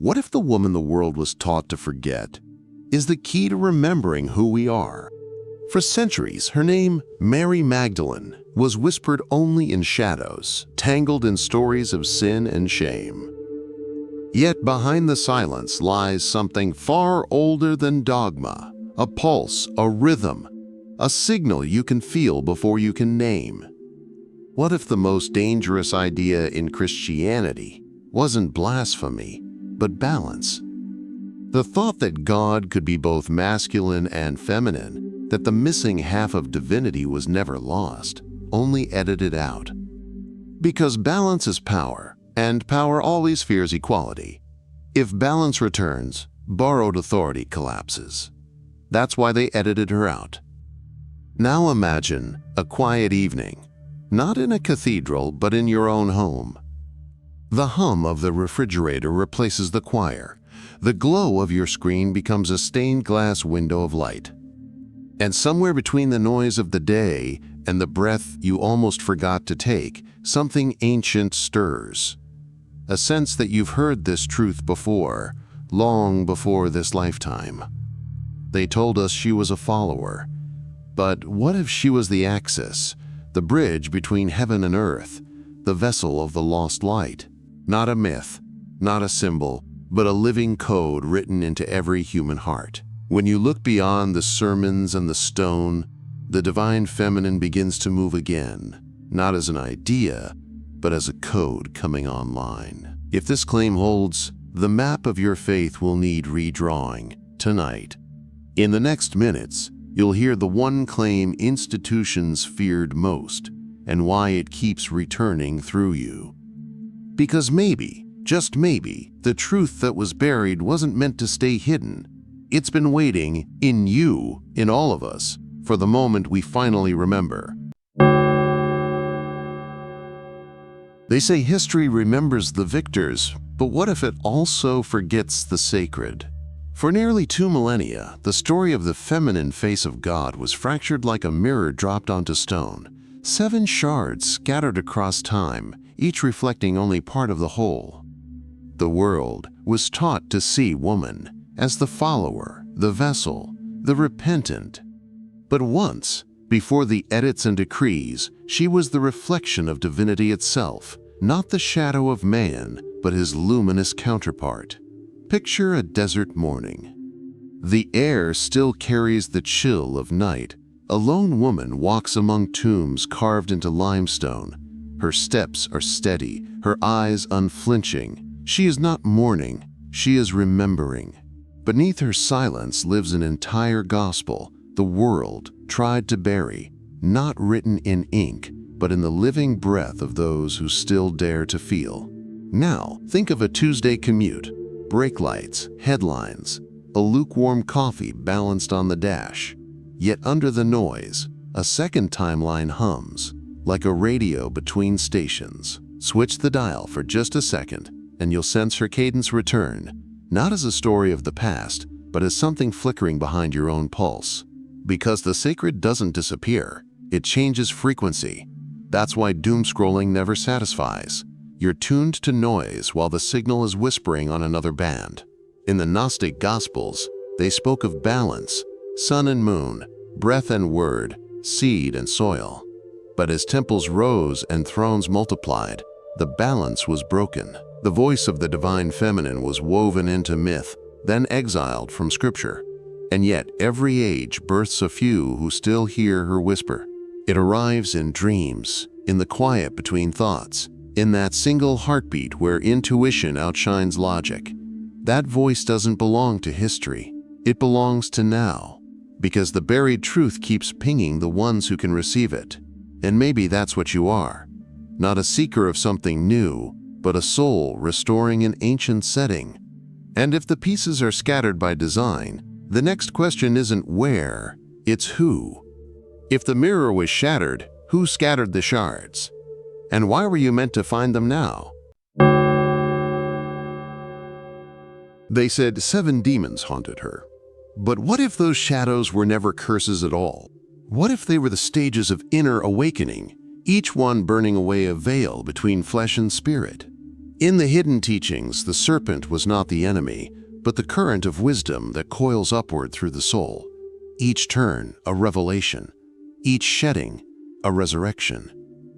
What if the woman the world was taught to forget is the key to remembering who we are? For centuries, her name, Mary Magdalene, was whispered only in shadows, tangled in stories of sin and shame. Yet behind the silence lies something far older than dogma, a pulse, a rhythm, a signal you can feel before you can name. What if the most dangerous idea in Christianity wasn't blasphemy, but balance? The thought that God could be both masculine and feminine, that the missing half of divinity was never lost, only edited out. Because balance is power, and power always fears equality. If balance returns, borrowed authority collapses. That's why they edited her out. Now imagine a quiet evening, not in a cathedral, but in your own home. The hum of the refrigerator replaces the choir. The glow of your screen becomes a stained glass window of light. And somewhere between the noise of the day and the breath you almost forgot to take, something ancient stirs. A sense that you've heard this truth before, long before this lifetime. They told us she was a follower. But what if she was the axis, the bridge between heaven and earth, the vessel of the lost light? Not a myth, not a symbol, but a living code written into every human heart. When you look beyond the sermons and the stone, the divine feminine begins to move again, not as an idea, but as a code coming online. If this claim holds, the map of your faith will need redrawing tonight. In the next minutes, you'll hear the one claim institutions feared most and why it keeps returning through you. Because maybe, just maybe, the truth that was buried wasn't meant to stay hidden. It's been waiting, in you, in all of us, for the moment we finally remember. They say history remembers the victors, but what if it also forgets the sacred? For nearly 2 millennia, the story of the feminine face of God was fractured like a mirror dropped onto stone. 7 shards scattered across time, each reflecting only part of the whole. The world was taught to see woman as the follower, the vessel, the repentant. But once, before the edits and decrees, she was the reflection of divinity itself, not the shadow of man, but his luminous counterpart. Picture a desert morning. The air still carries the chill of night. A lone woman walks among tombs carved into limestone. Her steps are steady, her eyes unflinching. She is not mourning, she is remembering. Beneath her silence lives an entire gospel the world tried to bury, not written in ink, but in the living breath of those who still dare to feel. Now, think of a Tuesday commute, brake lights, headlines, a lukewarm coffee balanced on the dash. Yet under the noise, a second timeline hums, like a radio between stations. Switch the dial for just a second, and you'll sense her cadence return, not as a story of the past, but as something flickering behind your own pulse. Because the sacred doesn't disappear, it changes frequency. That's why doom scrolling never satisfies. You're tuned to noise while the signal is whispering on another band. In the Gnostic Gospels, they spoke of balance, sun and moon, breath and word, seed and soil. But as temples rose and thrones multiplied, the balance was broken. The voice of the divine feminine was woven into myth, then exiled from scripture. And yet every age births a few who still hear her whisper. It arrives in dreams, in the quiet between thoughts, in that single heartbeat where intuition outshines logic. That voice doesn't belong to history. It belongs to now, because the buried truth keeps pinging the ones who can receive it. And maybe that's what you are. Not a seeker of something new, but a soul restoring an ancient setting. And if the pieces are scattered by design, the next question isn't where, it's who. If the mirror was shattered, who scattered the shards? And why were you meant to find them now? They said 7 demons haunted her. But what if those shadows were never curses at all? What if they were the stages of inner awakening, each one burning away a veil between flesh and spirit? In the hidden teachings, the serpent was not the enemy, but the current of wisdom that coils upward through the soul. Each turn, a revelation. Each shedding, a resurrection.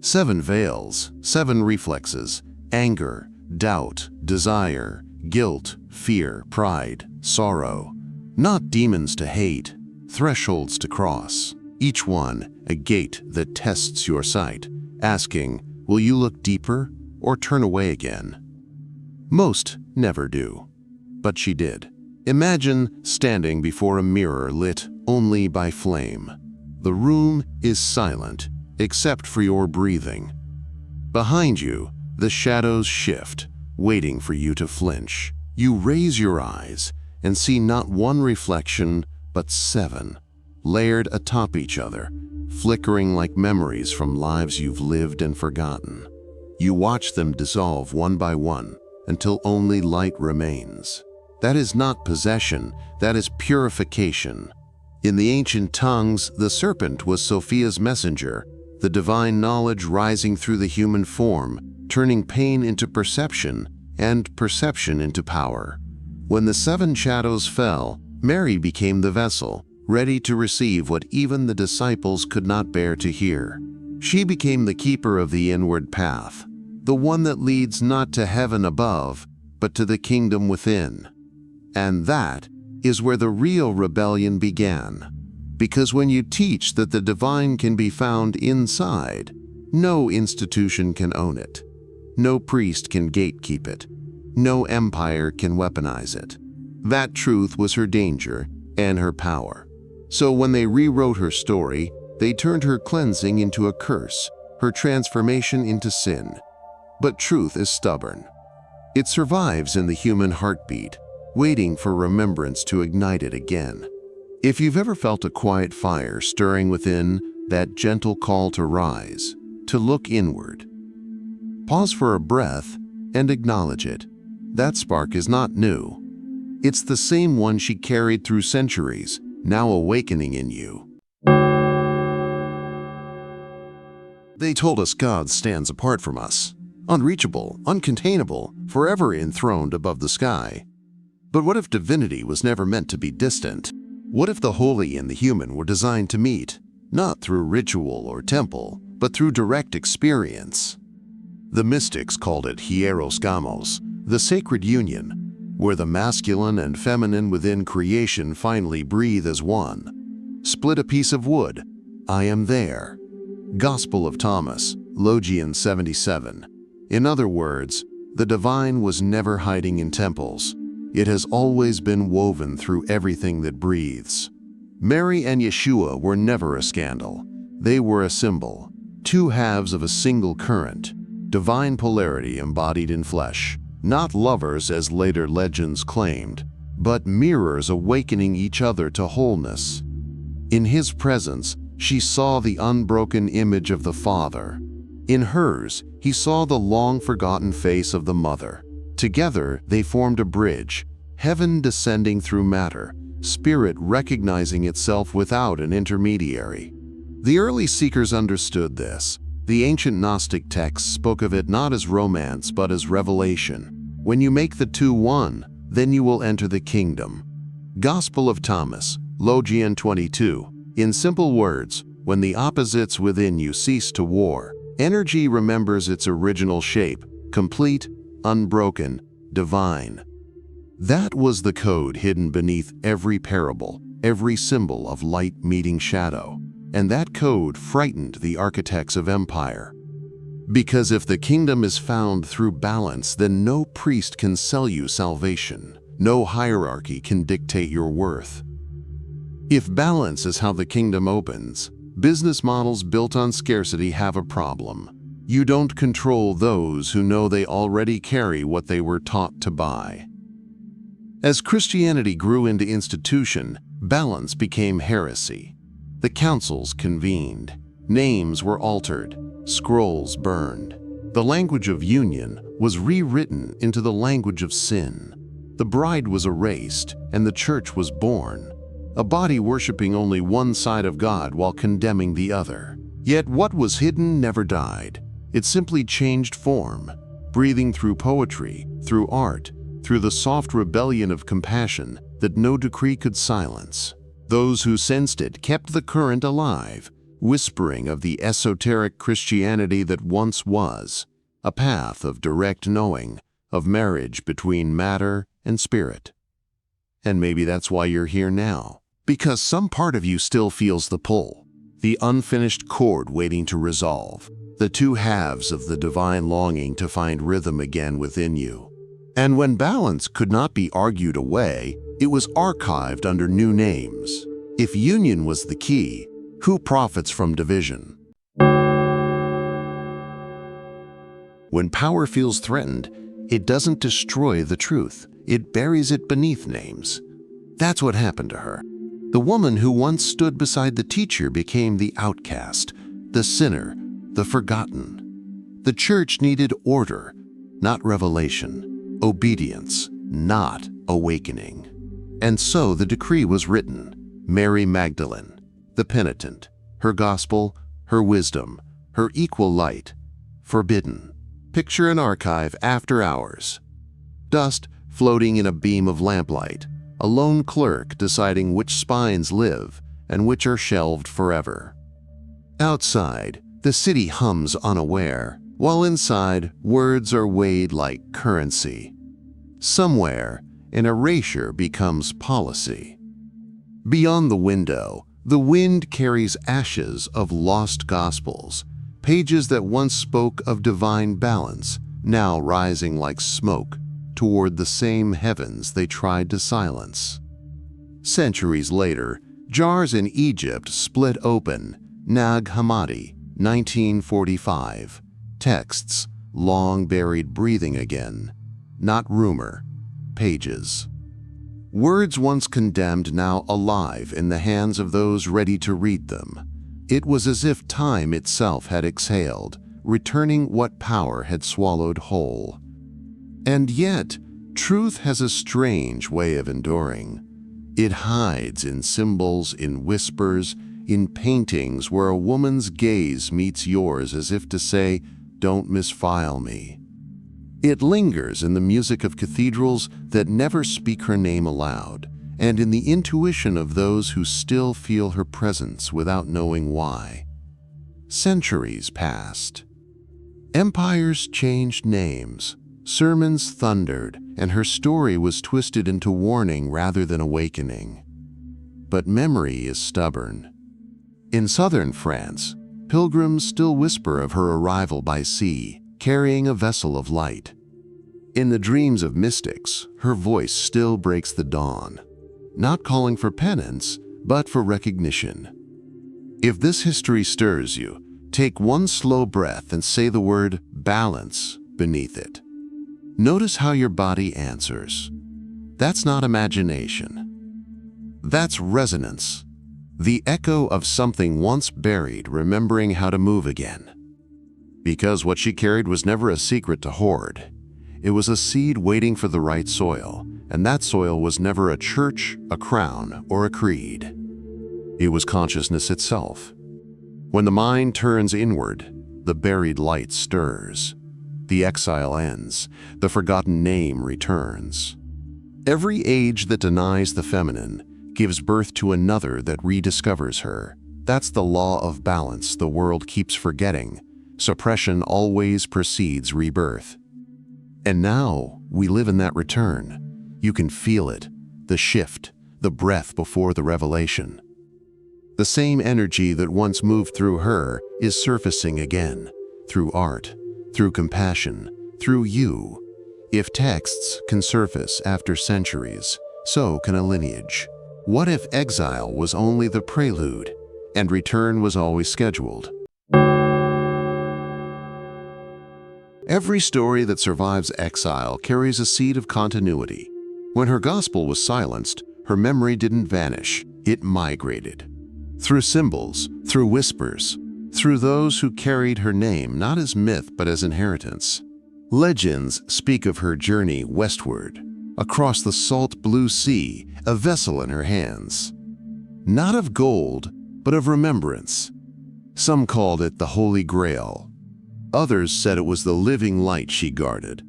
7 veils, 7 reflexes: anger, doubt, desire, guilt, fear, pride, sorrow. Not demons to hate, thresholds to cross. Each one a gate that tests your sight, asking, will you look deeper or turn away again? Most never do, but she did. Imagine standing before a mirror lit only by flame. The room is silent, except for your breathing. Behind you, the shadows shift, waiting for you to flinch. You raise your eyes and see not one reflection, but 7, layered atop each other, flickering like memories from lives you've lived and forgotten. You watch them dissolve one by one until only light remains. That is not possession, that is purification. In the ancient tongues, the serpent was Sophia's messenger, the divine knowledge rising through the human form, turning pain into perception and perception into power. When the 7 shadows fell, Mary became the vessel, ready to receive what even the disciples could not bear to hear. She became the keeper of the inward path, the one that leads not to heaven above, but to the kingdom within. And that is where the real rebellion began. Because when you teach that the divine can be found inside, no institution can own it. No priest can gatekeep it. No empire can weaponize it. That truth was her danger and her power. So when they rewrote her story, they turned her cleansing into a curse, her transformation into sin. But truth is stubborn. It survives in the human heartbeat, waiting for remembrance to ignite it again. If you've ever felt a quiet fire stirring within, that gentle call to rise, to look inward, pause for a breath and acknowledge it. That spark is not new. It's the same one she carried through centuries, now awakening in you. They told us God stands apart from us, unreachable, uncontainable, forever enthroned above the sky. But what if divinity was never meant to be distant? What if the holy and the human were designed to meet, not through ritual or temple, but through direct experience? The mystics called it hieros gamos, the sacred union, where the masculine and feminine within creation finally breathe as one. Split a piece of wood, I am there. Gospel of Thomas, Logian 77. In other words, the divine was never hiding in temples. It has always been woven through everything that breathes. Mary and Yeshua were never a scandal. They were a symbol, 2 halves of a single current, divine polarity embodied in flesh. Not lovers as later legends claimed, but mirrors awakening each other to wholeness. In his presence, she saw the unbroken image of the Father. In hers, he saw the long-forgotten face of the Mother. Together, they formed a bridge, heaven descending through matter, spirit recognizing itself without an intermediary. The early seekers understood this. The ancient Gnostic texts spoke of it not as romance but as revelation. When you make the 2 one, then you will enter the kingdom. Gospel of Thomas, Logian 22. In simple words, when the opposites within you cease to war, energy remembers its original shape, complete, unbroken, divine. That was the code hidden beneath every parable, every symbol of light meeting shadow. And that code frightened the architects of empire. Because if the kingdom is found through balance, then no priest can sell you salvation. No hierarchy can dictate your worth. If balance is how the kingdom opens, business models built on scarcity have a problem. You don't control those who know they already carry what they were taught to buy. As Christianity grew into institution, balance became heresy. The councils convened. Names were altered. Scrolls burned. The language of union was rewritten into the language of sin. The bride was erased, and the church was born. A body worshiping only one side of God while condemning the other. Yet what was hidden never died. It simply changed form. breathing through poetry, through art, through the soft rebellion of compassion that no decree could silence. Those who sensed it kept the current alive, whispering of the esoteric Christianity that once was, a path of direct knowing, of marriage between matter and spirit. And maybe that's why you're here now, because some part of you still feels the pull, the unfinished chord waiting to resolve, the two halves of the divine longing to find rhythm again within you. And when balance could not be argued away, it was archived under new names. If union was the key, who profits from division? When power feels threatened, it doesn't destroy the truth, it buries it beneath names. That's what happened to her. The woman who once stood beside the teacher became the outcast, the sinner, the forgotten. The church needed order, not revelation, obedience, not awakening. And so the decree was written: Mary Magdalene, the penitent, her gospel, her wisdom, her equal light, forbidden. Picture an archive after hours. Dust floating in a beam of lamplight, a lone clerk deciding which spines live and which are shelved forever. Outside, the city hums unaware, while inside, words are weighed like currency. Somewhere, an erasure becomes policy. Beyond the window, the wind carries ashes of lost gospels, pages that once spoke of divine balance, now rising like smoke toward the same heavens they tried to silence. Centuries later, jars in Egypt split open, Nag Hammadi, 1945. Texts, long buried breathing again. Not rumor, pages. Words once condemned, now alive in the hands of those ready to read them. It was as if time itself had exhaled, returning what power had swallowed whole. And yet, truth has a strange way of enduring. It hides in symbols, in whispers, in paintings where a woman's gaze meets yours as if to say, "Don't misfile me." It lingers in the music of cathedrals that never speak her name aloud, and in the intuition of those who still feel her presence without knowing why. Centuries passed. Empires changed names, sermons thundered, and her story was twisted into warning rather than awakening. But memory is stubborn. In southern France, pilgrims still whisper of her arrival by sea, carrying a vessel of light. In the dreams of mystics, her voice still breaks the dawn, not calling for penance, but for recognition. If this history stirs you, take one slow breath and say the word balance beneath it. Notice how your body answers. That's not imagination. That's resonance. The echo of something once buried, remembering how to move again. Because what she carried was never a secret to hoard. It was a seed waiting for the right soil, and that soil was never a church, a crown, or a creed. It was consciousness itself. When the mind turns inward, the buried light stirs. The exile ends. The forgotten name returns. Every age that denies the feminine gives birth to another that rediscovers her. That's the law of balance the world keeps forgetting. Suppression always precedes rebirth. And now we live in that return. You can feel it, the shift, the breath before the revelation. The same energy that once moved through her is surfacing again, through art, through compassion, through you. If texts can surface after centuries, so can a lineage. What if exile was only the prelude, and return was always scheduled? Every story that survives exile carries a seed of continuity. When her gospel was silenced, her memory didn't vanish, it migrated. Through symbols, through whispers, through those who carried her name not as myth but as inheritance. Legends speak of her journey westward, across the salt blue sea, a vessel in her hands. Not of gold, but of remembrance. Some called it the Holy Grail. Others said it was the living light she guarded,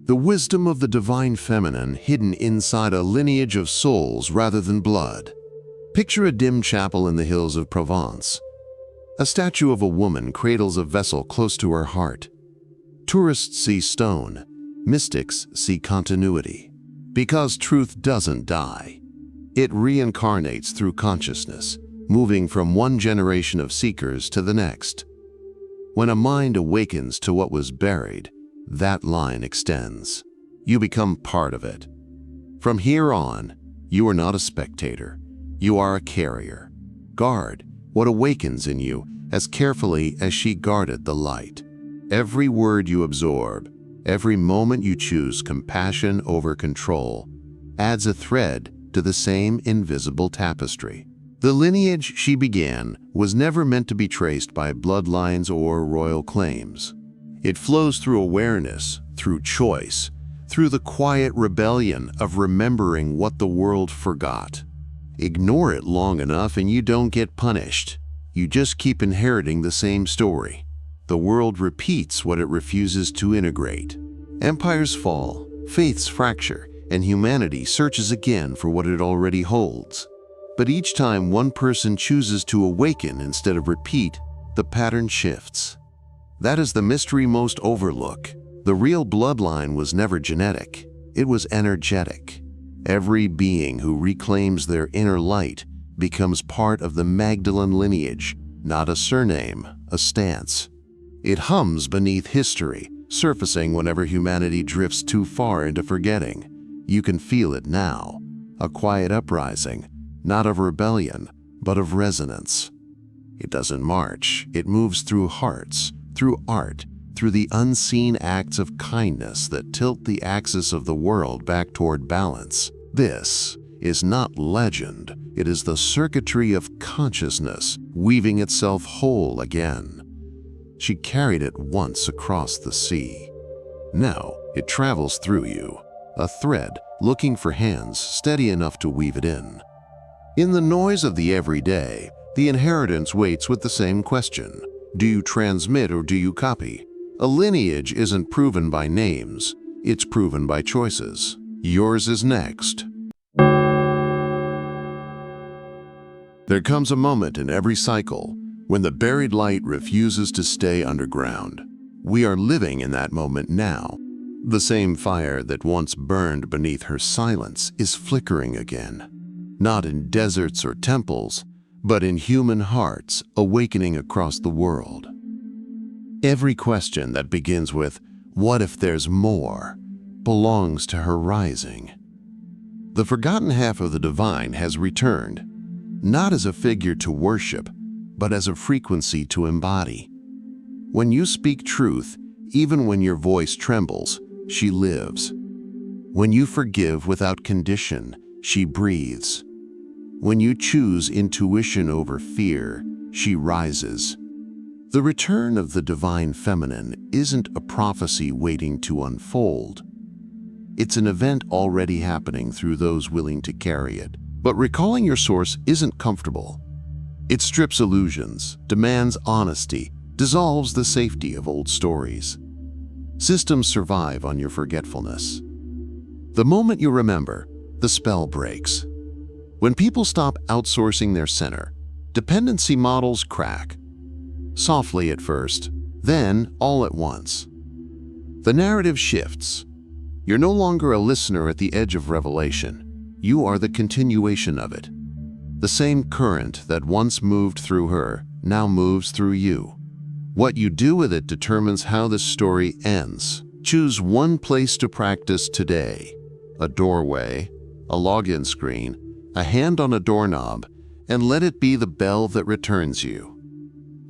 the wisdom of the divine feminine hidden inside a lineage of souls rather than blood. Picture a dim chapel in the hills of Provence. A statue of a woman cradles a vessel close to her heart. Tourists see stone, mystics see continuity. Because truth doesn't die. It reincarnates through consciousness, moving from one generation of seekers to the next. When a mind awakens to what was buried, that line extends. You become part of it. From here on, you are not a spectator. You are a carrier. Guard what awakens in you as carefully as she guarded the light. Every word you absorb, every moment you choose compassion over control, adds a thread to the same invisible tapestry. The lineage she began was never meant to be traced by bloodlines or royal claims. It flows through awareness, through choice, through the quiet rebellion of remembering what the world forgot. Ignore it long enough and you don't get punished. You just keep inheriting the same story. The world repeats what it refuses to integrate. Empires fall, faiths fracture, and humanity searches again for what it already holds. But each time one person chooses to awaken instead of repeat, the pattern shifts. That is the mystery most overlook. The real bloodline was never genetic. It was energetic. Every being who reclaims their inner light becomes part of the Magdalene lineage, not a surname, a stance. It hums beneath history, surfacing whenever humanity drifts too far into forgetting. You can feel it now, a quiet uprising, not of rebellion, but of resonance. It doesn't march, it moves through hearts, through art, through the unseen acts of kindness that tilt the axis of the world back toward balance. This is not legend, it is the circuitry of consciousness weaving itself whole again. She carried it once across the sea. Now it travels through you, a thread looking for hands steady enough to weave it in. In the noise of the everyday, the inheritance waits with the same question. Do you transmit or do you copy? A lineage isn't proven by names, it's proven by choices. Yours is next. There comes a moment in every cycle when the buried light refuses to stay underground. We are living in that moment now. The same fire that once burned beneath her silence is flickering again. Not in deserts or temples, but in human hearts awakening across the world. Every question that begins with, "What if there's more?" belongs to her rising. The forgotten half of the divine has returned, not as a figure to worship, but as a frequency to embody. When you speak truth, even when your voice trembles, she lives. When you forgive without condition, she breathes. When you choose intuition over fear, she rises. The return of the divine feminine isn't a prophecy waiting to unfold. It's an event already happening through those willing to carry it. But recalling your source isn't comfortable. It strips illusions, demands honesty, dissolves the safety of old stories. Systems survive on your forgetfulness. The moment you remember, the spell breaks. When people stop outsourcing their center, dependency models crack. Softly at first, then all at once. The narrative shifts. You're no longer a listener at the edge of revelation. You are the continuation of it. The same current that once moved through her now moves through you. What you do with it determines how this story ends. Choose one place to practice today. A doorway, a login screen, a hand on a doorknob, and let it be the bell that returns you.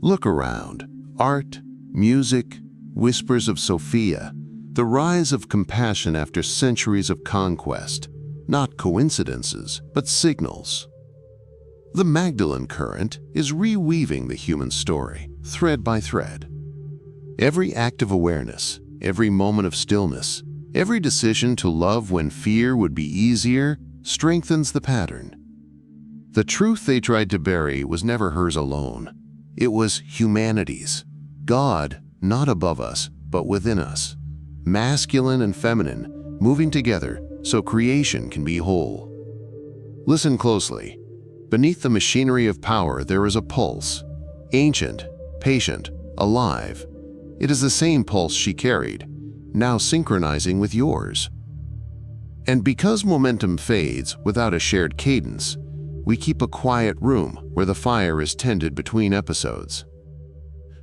Look around. Art, music, whispers of Sophia, the rise of compassion after centuries of conquest. Not coincidences, but signals. The Magdalene current is reweaving the human story, thread by thread. Every act of awareness, every moment of stillness, every decision to love when fear would be easier, strengthens the pattern. The truth they tried to bury was never hers alone. It was humanity's. God not above us, but within us. Masculine and feminine, moving together so creation can be whole. Listen closely. Beneath the machinery of power there is a pulse. Ancient, patient, alive. It is the same pulse she carried, now synchronizing with yours. And because momentum fades without a shared cadence, we keep a quiet room where the fire is tended between episodes.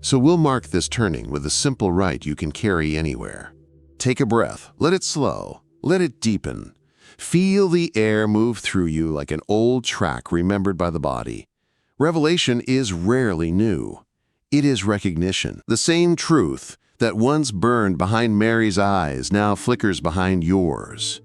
So we'll mark this turning with a simple rite you can carry anywhere. Take a breath, let it slow, let it deepen. Feel the air move through you like an old track remembered by the body. Revelation is rarely new. It is recognition. The same truth that once burned behind Mary's eyes now flickers behind yours.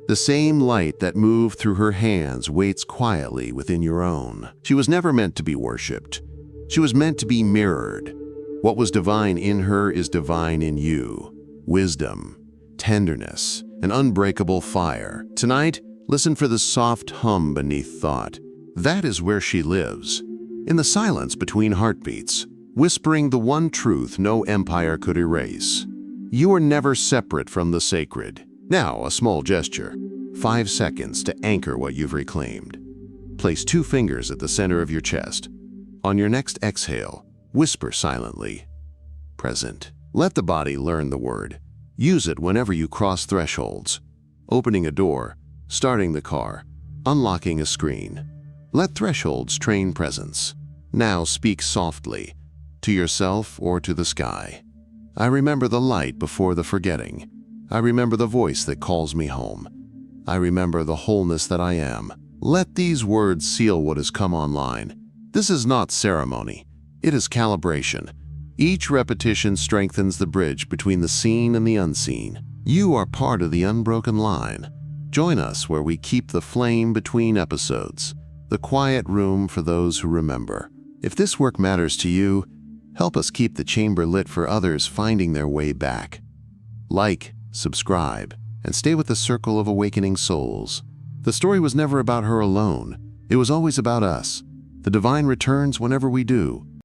The same light that moved through her hands waits quietly within your own. She was never meant to be worshipped. She was meant to be mirrored. What was divine in her is divine in you. Wisdom, tenderness, an unbreakable fire. Tonight, listen for the soft hum beneath thought. That is where she lives. In the silence between heartbeats, whispering the one truth no empire could erase. You are never separate from the sacred. Now, a small gesture. 5 seconds to anchor what you've reclaimed. Place 2 fingers at the center of your chest. On your next exhale, whisper silently, present. Let the body learn the word. Use it whenever you cross thresholds. Opening a door, starting the car, unlocking a screen. Let thresholds train presence. Now speak softly, to yourself or to the sky. I remember the light before the forgetting. I remember the voice that calls me home. I remember the wholeness that I am. Let these words seal what has come online. This is not ceremony. It is calibration. Each repetition strengthens the bridge between the seen and the unseen. You are part of the unbroken line. Join us where we keep the flame between episodes, the quiet room for those who remember. If this work matters to you, help us keep the chamber lit for others finding their way back. Like, subscribe, and stay with the circle of awakening souls. The story was never about her alone. It was always about us. The divine returns whenever we do.